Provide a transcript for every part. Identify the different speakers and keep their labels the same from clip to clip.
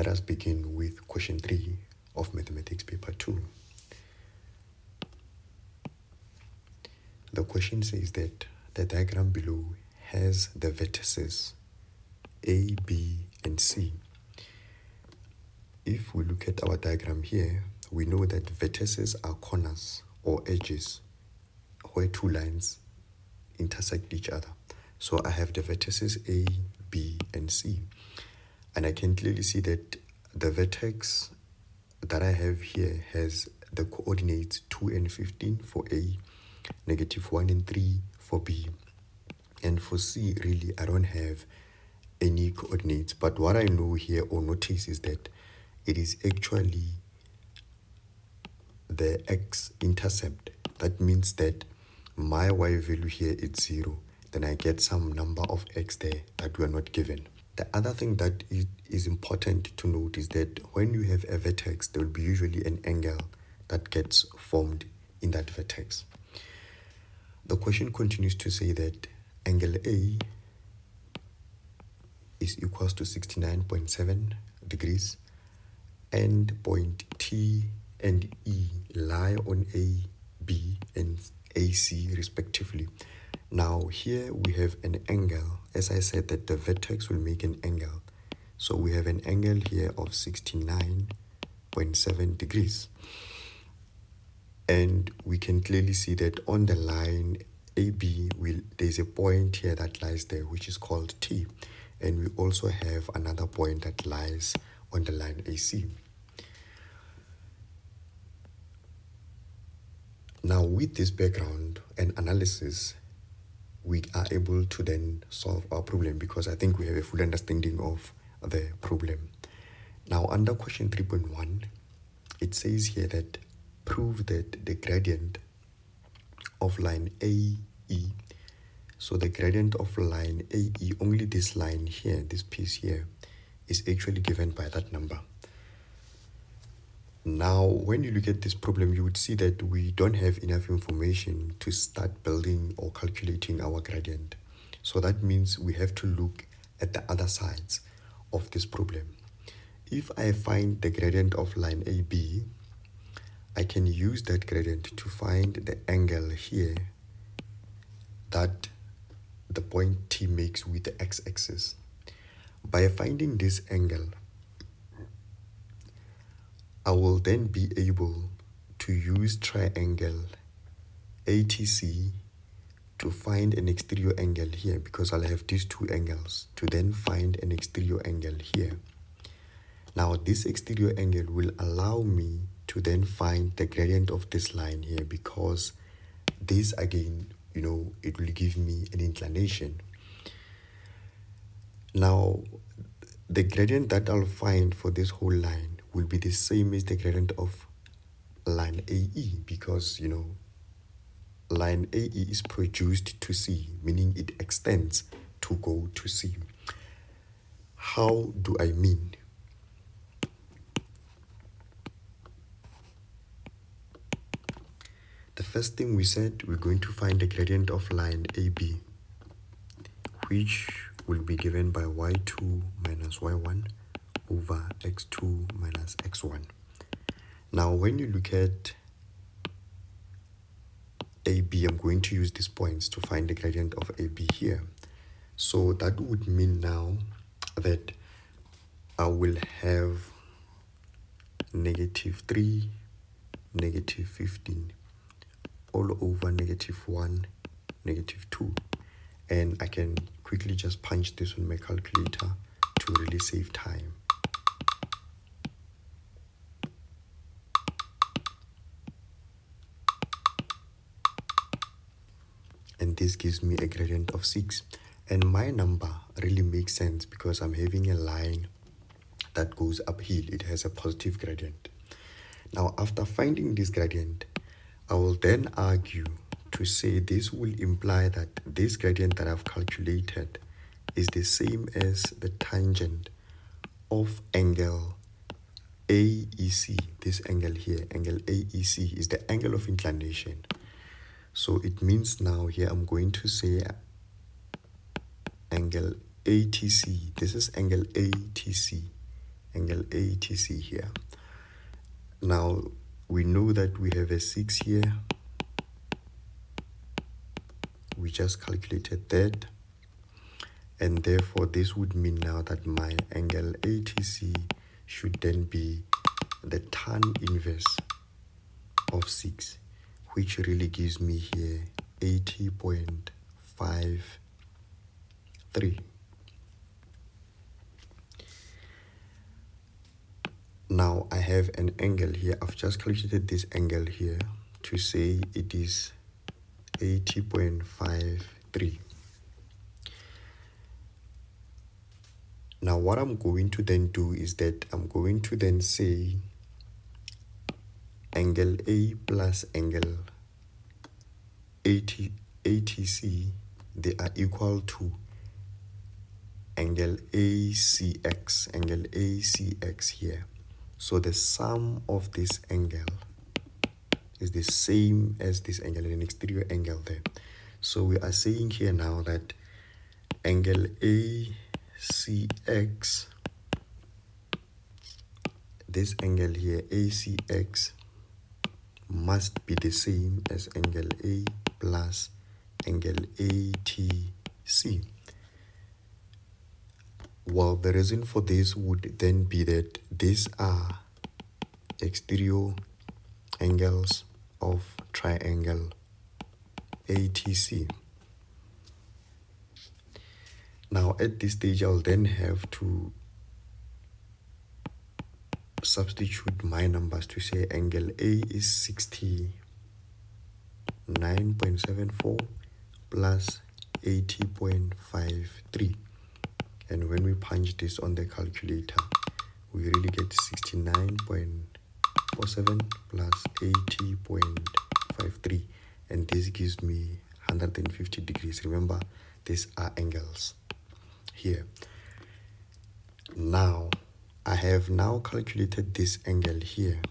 Speaker 1: Let us begin with question 3 of mathematics paper 2. The question says that the diagram below has the vertices A, B, and C. If we look at our diagram here, we know that vertices are corners or edges where two lines intersect each other. So I have the vertices A, B, and C. And I can clearly see that the vertex that I have here has the coordinates 2 and 15 for A, -1 and 3 for B. And for C, really, I don't have any coordinates. But what I know here or notice is that it is actually the x-intercept. That means that my y value here is 0. Then I get some number of x there that we are not given. The other thing that is important to note is that when you have a vertex, there will be usually an angle that gets formed in that vertex. The question continues to say that angle A is equals to 69.7 degrees and point T and E lie on A, B, and AC respectively. Now here we have an angle. As I said, that the vertex will make an angle. So we have an angle here of 69.7 degrees. And we can clearly see that on the line AB, there's a point here that lies there, which is called T. And we also have another point that lies on the line AC. Now with this background and analysis, we are able to then solve our problem because I think we have a full understanding of the problem. Now under question 3.1, it says here that prove that the gradient of line AE, so the gradient of line AE, only this line here, this piece here, is actually given by that number. Now, when you look at this problem, you would see that we don't have enough information to start building or calculating our gradient. So that means we have to look at the other sides of this problem. If I find the gradient of line AB, I can use that gradient to find the angle here that the point T makes with the x-axis. By finding this angle, I will then be able to use triangle ATC to find an exterior angle here because I'll have these two angles to then find an exterior angle here. Now this exterior angle will allow me to then find the gradient of this line here because this again, it will give me an inclination. Now the gradient that I'll find for this whole line will be the same as the gradient of line AE because, line AE is produced to C, meaning it extends to go to C. How do I mean? The first thing we said, we're going to find the gradient of line AB, which will be given by y2 minus y1 over x2 minus x1. Now, when you look at AB, I'm going to use these points to find the gradient of AB here. So that would mean now that I will have -3, -15, all over -1, -2. And I can quickly just punch this on my calculator to really save time. And this gives me a gradient of 6. And my number really makes sense because I'm having a line that goes uphill. It has a positive gradient. Now, after finding this gradient, I will then argue to say this will imply that this gradient that I've calculated is the same as the tangent of angle AEC. This angle here, angle AEC, is the angle of inclination. So it means now here I'm going to say angle ATC. This is angle ATC angle ATC here. Now we know that we have a 6 here. We just calculated that, and therefore this would mean now that my angle ATC should then be the tan inverse of 6, which really gives me here 80.53. Now I have an angle here. I've just calculated this angle here to say it is 80.53. Now what I'm going to then do is that I'm going to then say angle A plus angle ATC, they are equal to angle ACX here. So the sum of this angle is the same as this angle, an exterior angle there. So we are saying here now that angle ACX, this angle here, ACX, must be the same as angle A plus angle ATC. Well, the reason for this would then be that these are exterior angles of triangle ATC. Now at this stage, I'll then have to substitute my numbers to say angle A is 69.74 plus 80.53. And when we punch this on the calculator, we really get 69.47 plus 80.53. And this gives me 150 degrees. Remember, these are angles here. Now, I have now calculated this angle here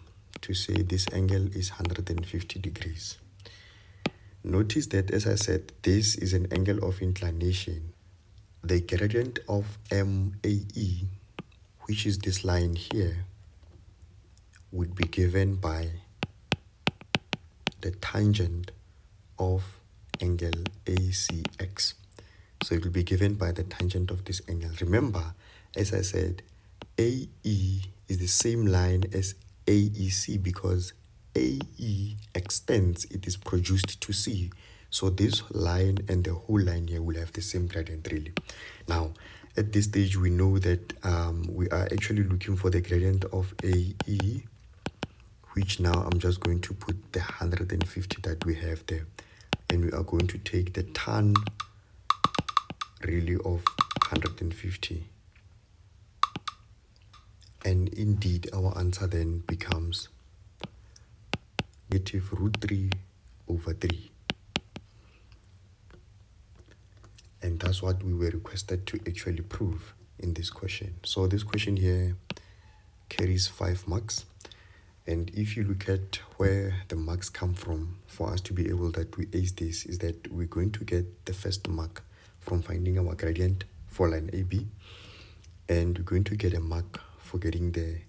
Speaker 1: to say this angle is 150 degrees. Notice that, as I said, this is an angle of inclination. The gradient of MAE, which is this line here, would be given by the tangent of angle ACX. So it will be given by the tangent of this angle. Remember, as I said, AE is the same line as AEC because AE extends, it is produced to C. So this line and the whole line here will have the same gradient really. Now, at this stage, we know that we are actually looking for the gradient of AE, which now I'm just going to put the 150 that we have there. And we are going to take the tan really of 150. And indeed, our answer then becomes negative √3/3. And that's what we were requested to actually prove in this question. So this question here carries 5 marks. And if you look at where the marks come from for us to be able that we ace this, is that we're going to get the first mark from finding our gradient for line AB. And we're going to get a mark for getting the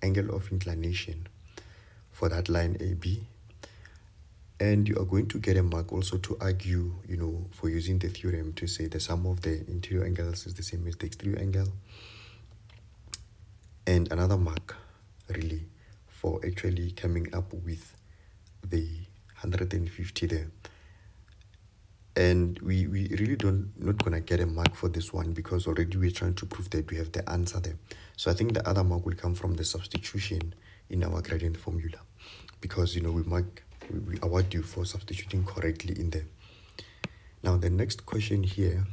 Speaker 1: angle of inclination for that line AB. And you are going to get a mark also to argue, for using the theorem to say the sum of the interior angles is the same as the exterior angle. And another mark, really, for actually coming up with the 150 there. And we really not gonna get a mark for this one because already we're trying to prove that we have the answer there. So I think the other mark will come from the substitution in our gradient formula, because we award you for substituting correctly in there. Now the next question here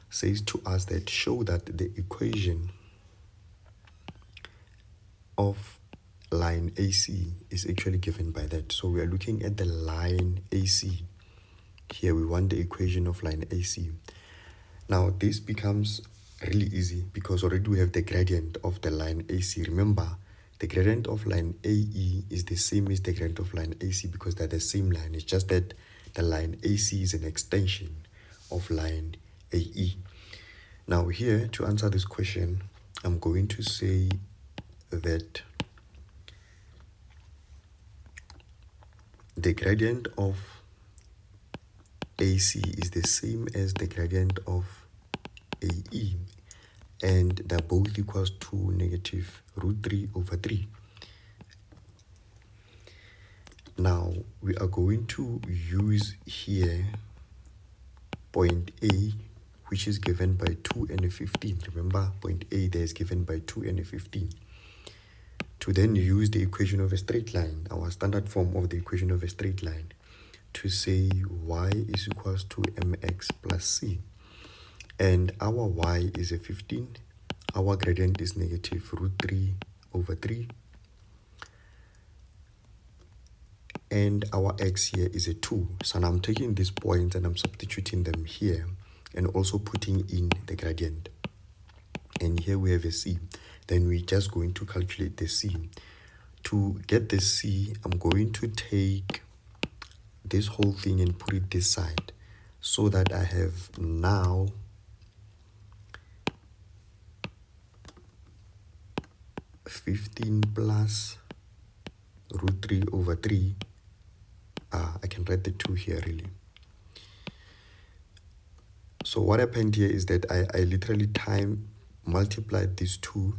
Speaker 1: says to us that show that the equation of line AC is actually given by that. So we are looking at the line AC. Here we want the equation of line AC. Now this becomes really easy because already we have the gradient of the line AC. Remember, the gradient of line AE is the same as the gradient of line AC because they're the same line. It's just that the line AC is an extension of line AE. Now here, to answer this question, I'm going to say that the gradient of AC is the same as the gradient of AE, and they're both equals to negative root 3 over 3. Now we are going to use here point A, which is given by 2 and a 15. Remember, point A there is given by 2 and a 15. To then use the equation of a straight line, our standard form of the equation of a straight line, to say y is equals to mx plus c. And our y is a 15, our gradient is negative root 3 over 3, and our x here is a 2. So now I'm taking these points and I'm substituting them here and also putting in the gradient. And here we have a c. Then we're just going to calculate the c. To get the c, I'm going to take this whole thing and put it this side, so that I have now (15 plus root 3 over 3). I can write the 2 here really. So what happened here is that I literally multiplied these two,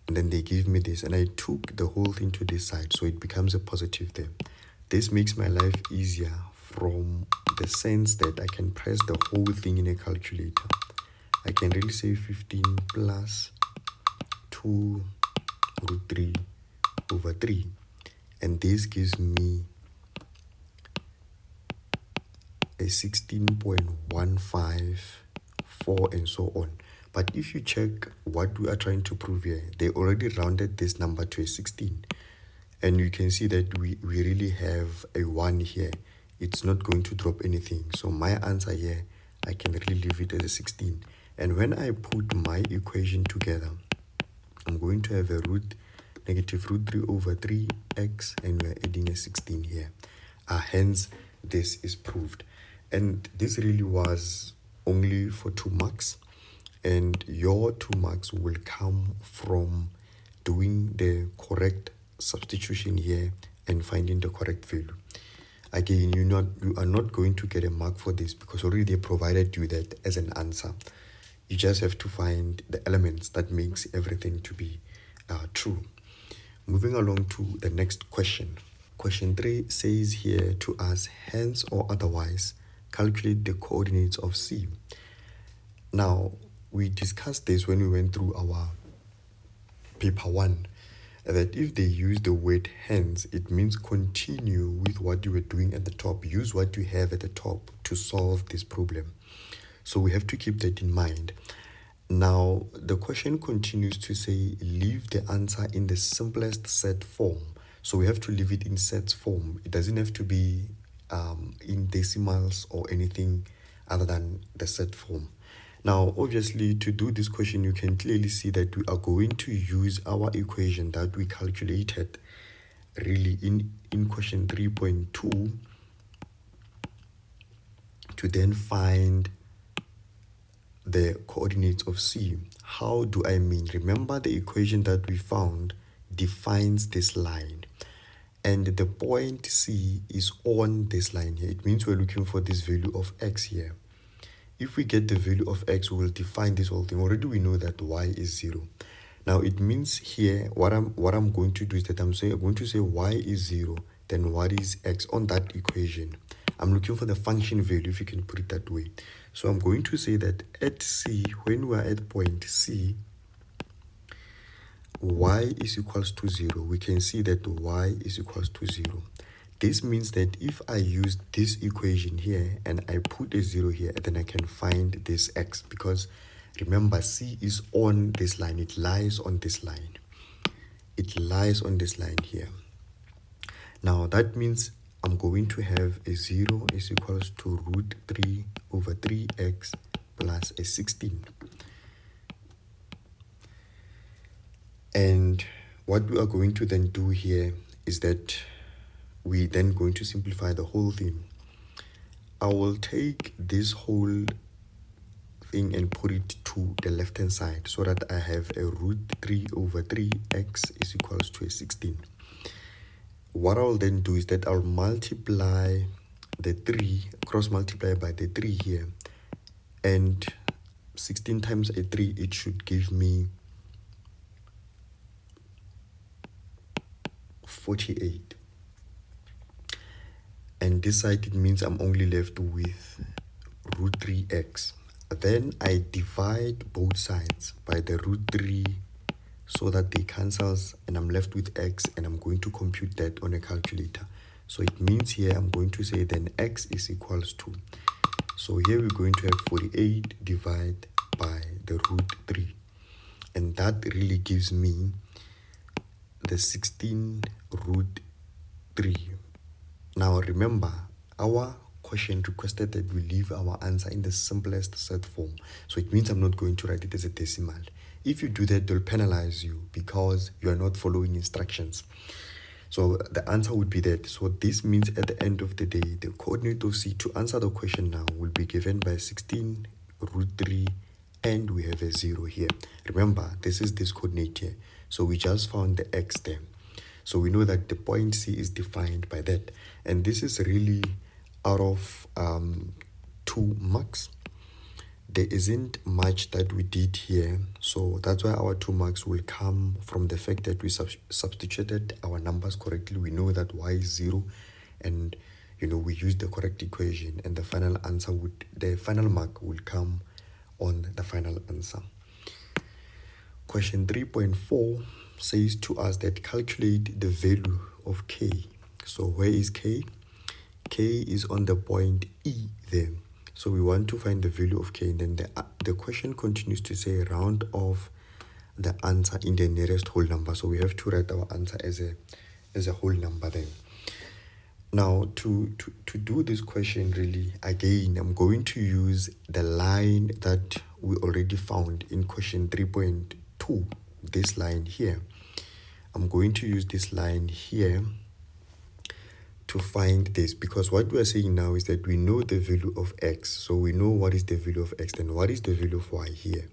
Speaker 1: and then they give me this, and I took the whole thing to this side, so it becomes a positive there. This makes my life easier from the sense that I can press the whole thing in a calculator. I can really say 15 plus 2 root 3 over 3, and this gives me a 16.154 and so on. But if you check what we are trying to prove here, they already rounded this number to a 16, and you can see that we really have a 1 here. It's not going to drop anything, so my answer here, I can really leave it as a 16. And when I put my equation together, I'm going to have a negative root 3 over 3x, and we're adding a 16 here. Hence, this is proved. And this really was only for 2 marks. And your 2 marks will come from doing the correct substitution here and finding the correct value. Again, you are not going to get a mark for this because already they provided you that as an answer. You just have to find the elements that makes everything to be true. Moving along to the next question. Question 3 says here to us, hence or otherwise, calculate the coordinates of C. Now, we discussed this when we went through our paper 1, that if they use the word hence, it means continue with what you were doing at the top. Use what you have at the top to solve this problem. So we have to keep that in mind. Now, the question continues to say, leave the answer in the simplest set form. So we have to leave it in sets form. It doesn't have to be in decimals or anything other than the set form. Now, obviously, to do this question, you can clearly see that we are going to use our equation that we calculated really in question 3.2 to then find the coordinates of C. How do I mean? Remember, the equation that we found defines this line, and the point C is on this line here. It means we're looking for this value of x here. If we get the value of x, we will define this whole thing. Already we know that y is 0. Now it means here, what I'm going to do is that I'm going to say y is 0, then what is x on that equation? I'm looking for the function value, if you can put it that way. So I'm going to say that at C, when we are at point C, y is equals to 0. We can see that y is equals to 0. This means that if I use this equation here and I put a 0 here, then I can find this x, because remember, C is on this line. It lies on this line. It lies on this line here. Now that means I'm going to have a 0 is equals to root 3 over 3x plus a 16. And what we are going to then do here is that we then going to simplify the whole thing. I will take this whole thing and put it to the left hand side so that I have a root 3 over 3 x is equals to a 16. What I'll then do is that I'll multiply the 3, cross multiply by the 3 here, and 16 times a 3, it should give me 48. And this side, it means I'm only left with root 3x. Then I divide both sides by the root 3 so that they cancels, and I'm left with x, and I'm going to compute that on a calculator. So it means here I'm going to say then x is equals to, so here we're going to have 48 divided by the root 3, and that really gives me the 16 root 3. Now remember, our question requested that we leave our answer in the simplest set form, so it means I'm not going to write it as a decimal. If you do that, they'll penalize you because you are not following instructions. So the answer would be that. So this means at the end of the day, the coordinate of C to answer the question now will be given by 16 root 3, and we have a 0 here. Remember, this is this coordinate here. So we just found the x there. So we know that the point C is defined by that. And this is really out of 2 marks. There isn't much that we did here, so that's why our 2 marks will come from the fact that we substituted our numbers correctly. We know that y is 0, and we used the correct equation, and the final answer the final mark will come on the final answer. Question 3.4 says to us that calculate the value of k. So where is k? K is on the point E there. So we want to find the value of k, and then the question continues to say round off the answer in the nearest whole number. So we have to write our answer as a whole number then. Now to do this question, really, again, I'm going to use the line that we already found in question 3.2, this line here. I'm going to use this line here to find this, because what we are saying now is that we know the value of x. So we know what is the value of x, then what is the value of y here?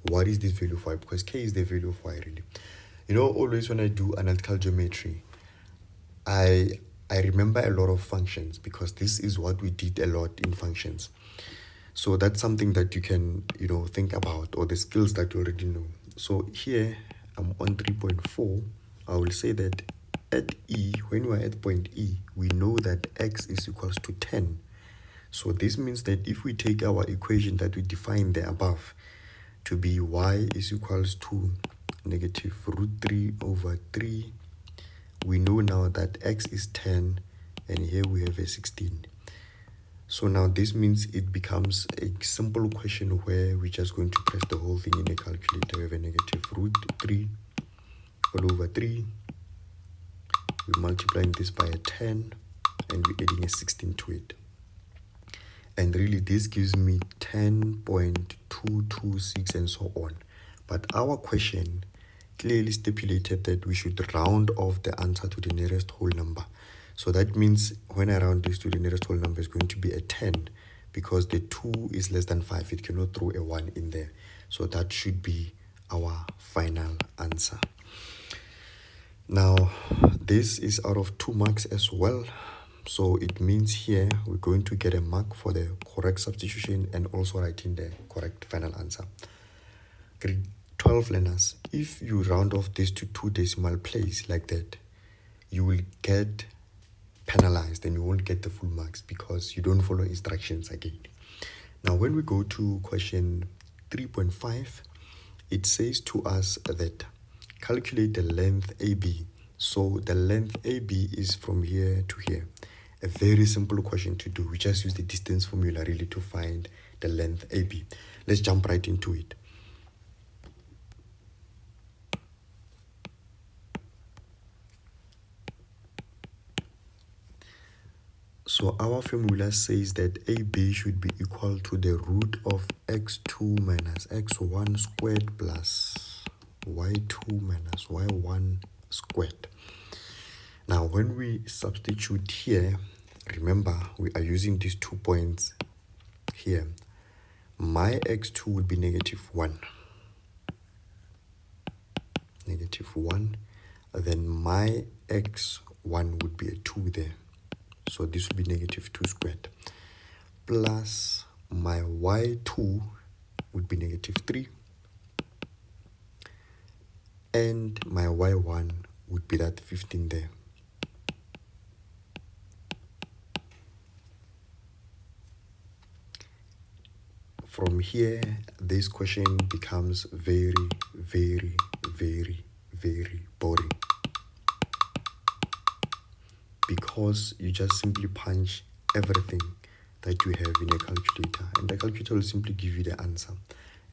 Speaker 1: What is this value of y? Because k is the value of y, really. Always when I do analytical geometry, I remember a lot of functions, because this is what we did a lot in functions. So that's something that you can, think about, or the skills that you already know. So here I'm on 3.4. I will say that at E, when we're at point E, we know that x is equals to 10. So this means that if we take our equation that we defined there above to be y is equals to negative root 3 over 3, we know now that x is 10, and here we have a 16. So now this means it becomes a simple question where we're just going to press the whole thing in a calculator. We have a negative root 3 all over 3. We're multiplying this by a 10, and we're adding a 16 to it. And really, this gives me 10.226 and so on. But our question clearly stipulated that we should round off the answer to the nearest whole number. So that means when I round this to the nearest whole number, it's going to be a 10, because the 2 is less than 5. It cannot throw a 1 in there. So that should be our final answer. Now, this is out of 2 marks as well. So it means here we're going to get a mark for the correct substitution and also writing the correct final answer. Grade 12 learners, if you round off this to 2 decimal place like that, you will get penalized and you won't get the full marks because you don't follow instructions again. Now, when we go to question 3.5, it says to us that calculate the length AB. So the length AB is from here to here. A very simple question to do. We just use the distance formula really to find the length AB. Let's jump right into it. So our formula says that AB should be equal to the root of x2 minus x1 squared plus y2 minus y1 squared. Now, when we substitute here, remember we are using these 2 points here. my x2 will be -1. -1. Then my x1 would be a 2 there. So this will be -2 squared. Plus my y2 would be -3. And my y1 would be that 15 there. From here, this question becomes very, very, very, very boring. Because you just simply punch everything that you have in a calculator. And the calculator will simply give you the answer.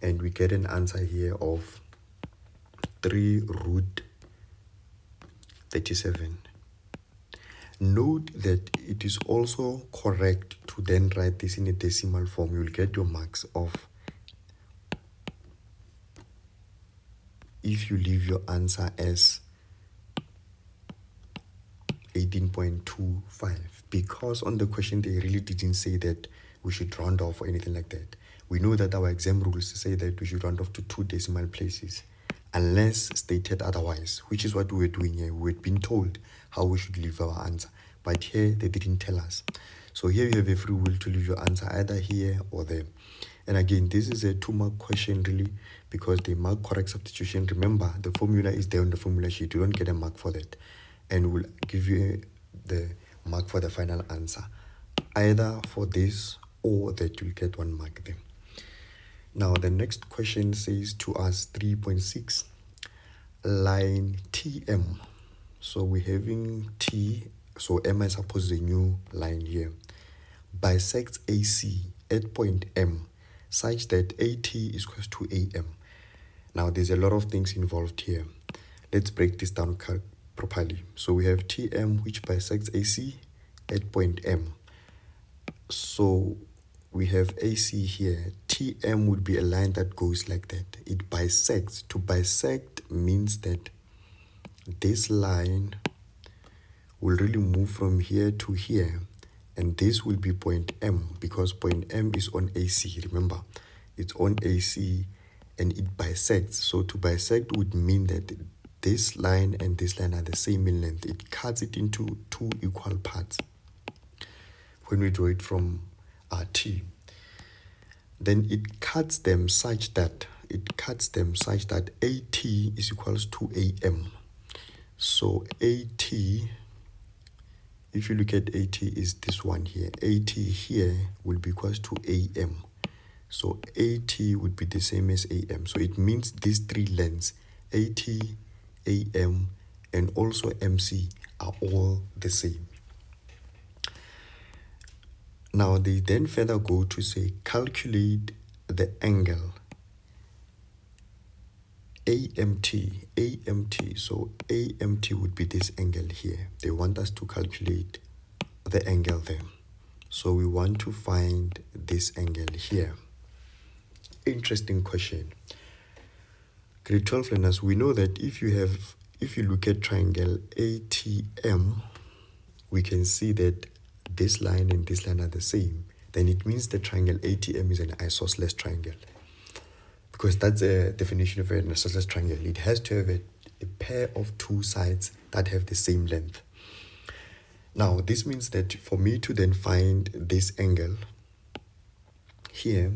Speaker 1: And we get an answer here of 3 root 37. Note that it is also correct to then write this in a decimal form. You will get your marks of if you leave your answer as 18.25, because on the question they really didn't say that we should round off or anything like that. We know that our exam rules say that we should round off to 2 decimal places unless stated otherwise, which is what we were doing here. We had been told how we should leave our answer, but here they didn't tell us. So here you have a free will to leave your answer either here or there. And again, this is a 2-mark question really, because they mark correct substitution. Remember, the formula is there on the formula sheet. You don't get a mark for that. And we'll give you the mark for the final answer, either for this or that you'll get 1 mark there. Now the next question says to us 3.6, line TM. So we're having T, so M I suppose is a new line here, bisects AC at point M such that AT is equal to AM. Now there's a lot of things involved here. Let's break this down properly. So we have TM which bisects AC at point M. So we have AC here. TM would be a line that goes like that. It bisects. To bisect means that this line will really move from here to here, and this will be point M, because point M is on AC. Remember, it's on AC and it bisects. So to bisect would mean that this line and this line are the same in length. It cuts it into 2 equal parts when we draw it from T. Then it cuts them such that AT is equals to AM. So AT, if you look at AT, is this one here. AT here will be equals to AM. So AT would be the same as AM. So it means these 3 lengths, AT, AM, and also MC, are all the same. Now they then further go to say calculate the angle AMT. So AMT would be this angle here. They want us to calculate the angle there. So we want to find this angle here. Interesting question. Grade 12 learners, we know that if you look at triangle ATM, we can see that this line and this line are the same. Then it means the triangle ATM is an isosceles triangle, because that's a definition of an isosceles triangle. It has to have a pair of 2 sides that have the same length. Now this means that for me to then find this angle here,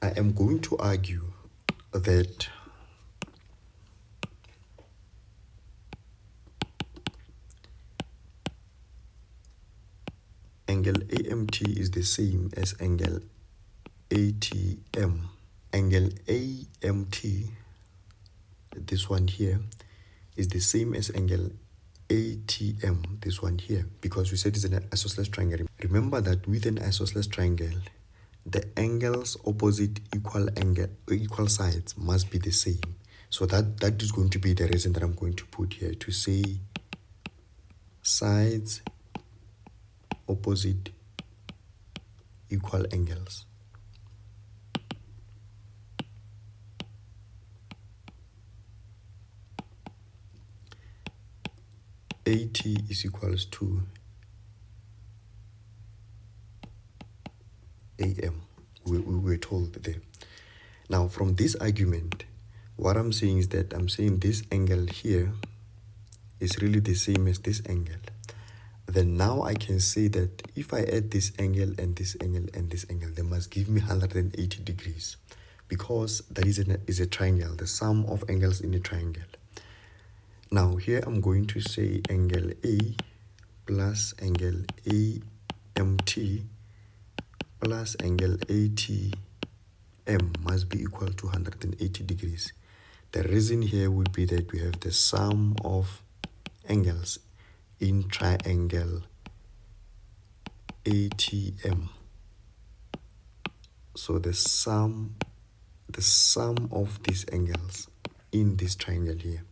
Speaker 1: I am going to argue that angle AMT is the same as angle ATM. Angle AMT, this one here, is the same as angle ATM, this one here, because we said it's an isosceles triangle. Remember that with an isosceles triangle, the angles opposite equal sides must be the same. So that is going to be the reason that I'm going to put here, to say sides opposite equal angles. AT is equals to AM. We were told there. Now, from this argument, what I'm saying is that I'm saying this angle here is really the same as this angle. Then now I can say that if I add this angle and this angle and this angle, they must give me 180 degrees, because that is a triangle, the sum of angles in a triangle. Now here I'm going to say angle A plus angle AMT plus angle ATM must be equal to 180 degrees. The reason here would be that we have the sum of angles in triangle ATM. So the sum of these angles in this triangle here.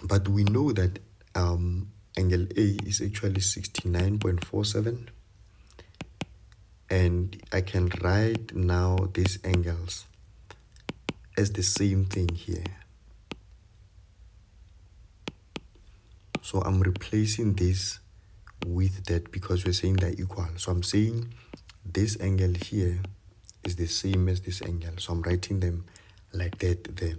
Speaker 1: But we know that angle A is actually 69.47, and I can write now these angles as the same thing here. So I'm replacing this with that because we're saying they're equal. So I'm saying this angle here is the same as this angle. So I'm writing them like that there.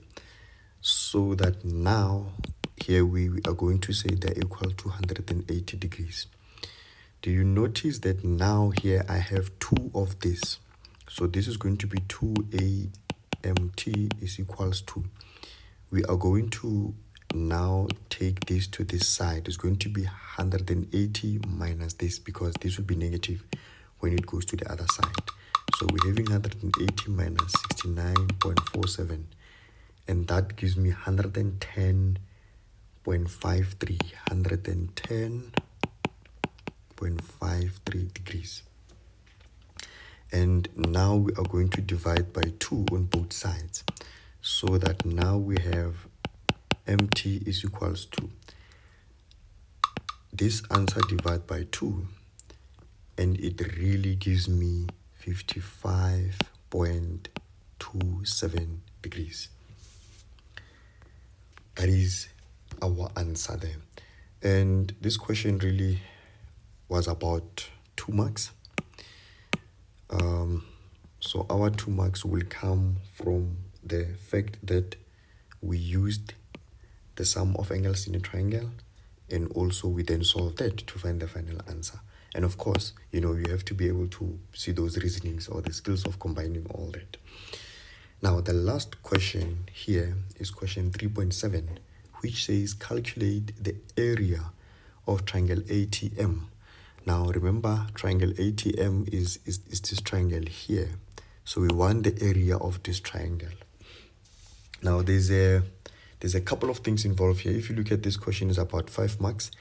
Speaker 1: So that now here we are going to say they're equal to 180 degrees. Do you notice that now here I have two of this? So this is going to be 2AMT is equals to. We are going to now take this to this side. It's going to be 180 minus this, because this will be negative when it goes to the other side. So we're having 180 minus 69.47, and that gives me 110.53. 110.53 degrees. And now we are going to divide by 2 on both sides, so that now we have MT is equals to this answer divided by 2, and it really gives me 55.27 degrees. That is our answer there. And this question really was about 2 marks. So our 2 marks will come from the fact that we used the sum of angles in a triangle, and also we then solved that to find the final answer. And of course, you have to be able to see those reasonings or the skills of combining all that. Now, the last question here is question 3.7, which says calculate the area of triangle ATM. Now, remember, triangle ATM is this triangle here. So we want the area of this triangle. Now, there's a couple of things involved here. If you look at this question, it's about 5 marks.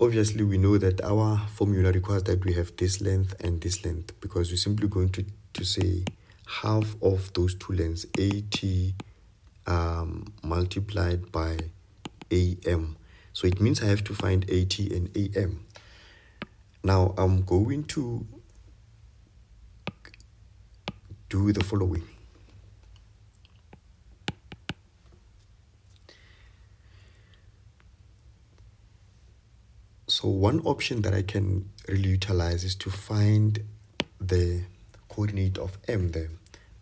Speaker 1: Obviously, we know that our formula requires that we have this length and this length, because we're simply going to say half of those two lengths, AT multiplied by AM. So it means I have to find AT and AM. Now I'm going to do the following. So one option that I can really utilize is to find the coordinate of M there.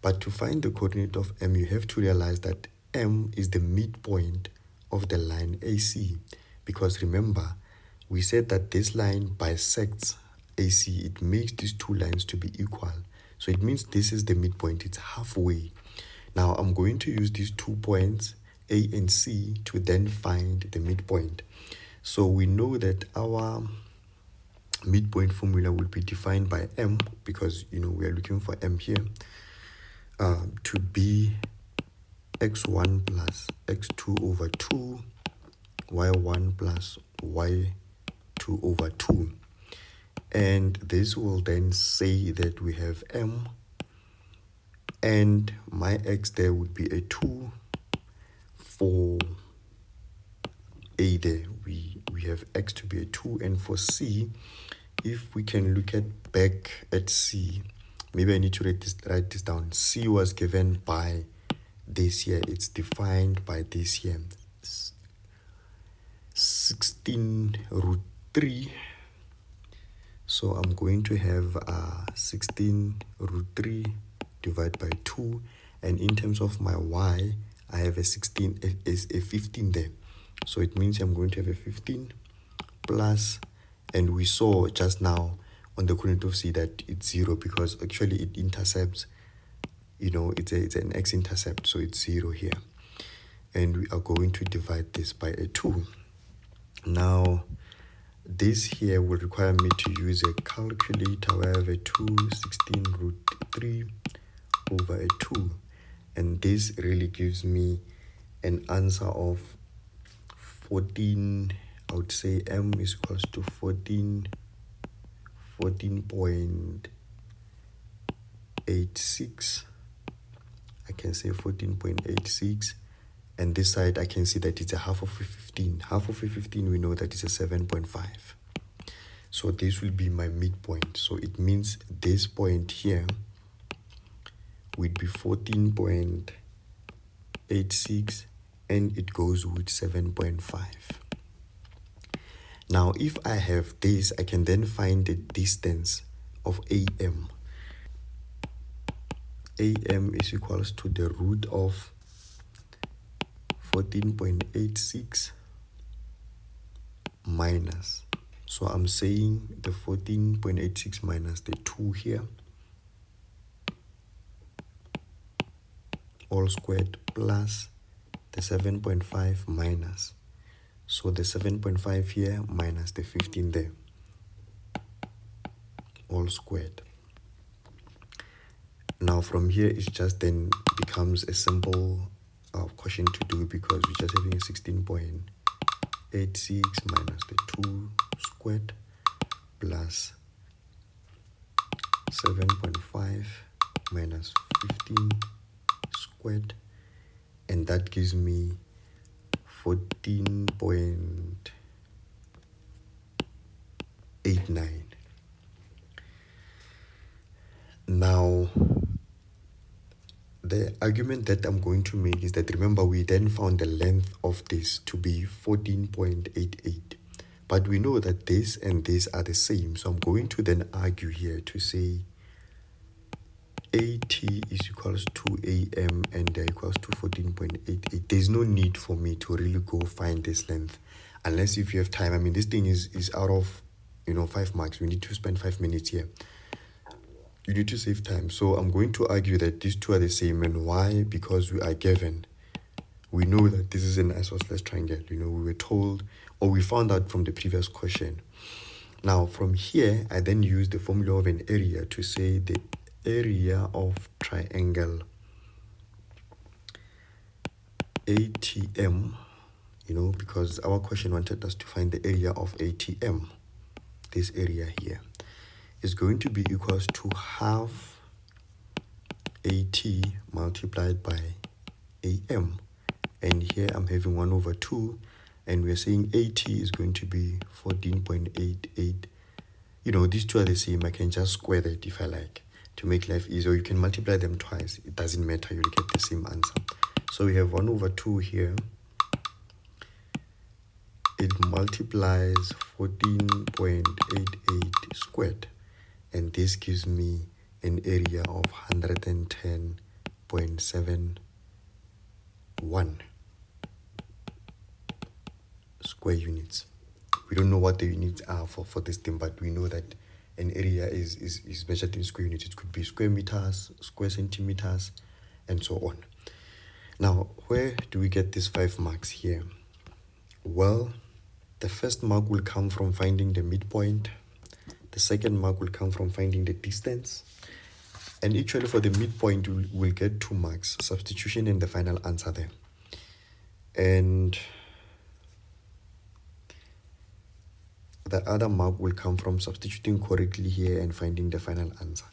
Speaker 1: But to find the coordinate of M, you have to realize that M is the midpoint of the line AC. Because remember, we said that this line bisects AC. It makes these two lines to be equal. So it means this is the midpoint. It's halfway. Now I'm going to use these 2 points, A and C, to then find the midpoint. So we know that our midpoint formula will be defined by M, because we are looking for M here, to be x1 plus x2 over 2, y1 plus y2 over 2. And this will then say that we have M, and my x there would be a 2 for A there. We have x to be a 2, and for C, if we can look back at C, maybe I need to write this down. C was given by this here. It's defined by this here. 16 root 3. So I'm going to have 16 root 3 divided by 2. And in terms of my y, I have a 15 there. So it means I'm going to have a 15 plus, and we saw just now on the coordinate of c that it's 0 because actually it intercepts, it's an x-intercept, so it's 0 here. And we are going to divide this by a 2. Now, this here will require me to use a calculator where I have a 16 root 3 over a 2. And this really gives me an answer of 14, I would say m is equals to 14.86. I can say 14.86. And this side, I can see that it's a half of a 15. Half of a 15, we know that it's a 7.5. So this will be my midpoint. So it means this point here would be 14.86, and it goes with 7.5. Now, if I have this, I can then find the distance of AM. AM is equals to the root of 14.86 minus. So I'm saying the 14.86 minus the 2 here, all squared, plus the 7.5 minus. So the 7.5 here minus the 15 there, all squared. Now from here, it just then becomes a simple question to do, because we're just having a 16.86 minus the 2 squared plus 7.5 minus 15 squared, and that gives me 14.89. Now, the argument that I'm going to make is that, remember, we then found the length of this to be 14.88. But we know that this and this are the same. So I'm going to then argue here to say AT is equals to AM and they're equals to 14.88. There's no need for me to really go find this length. Unless if you have time. I mean, this thing is out of, 5 marks. We need to spend 5 minutes here. You need to save time. So I'm going to argue that these two are the same. And why? Because we are given. We know that this is an isosceles triangle. We were told, or we found out from the previous question. Now, from here, I then use the formula of an area to say the area of triangle ATM, because our question wanted us to find the area of ATM. This area here is going to be equals to half AT multiplied by AM. And here I'm having 1 over 2, and we're saying AT is going to be 14.88. These two are the same. I can just square that if I like to make life easier. You can multiply them twice. It doesn't matter. You'll get the same answer. So we have 1 over 2 here. It multiplies 14.88 squared. And this gives me an area of 110.71 square units. We don't know what the units are for this thing, but we know that an area is measured in square units. It could be square meters, square centimeters, and so on. Now, where do we get these 5 marks here? Well, the first mark will come from finding the midpoint. The second mark will come from finding the distance. And actually for the midpoint, we'll get 2 marks, substitution and the final answer there. And the other mark will come from substituting correctly here and finding the final answer.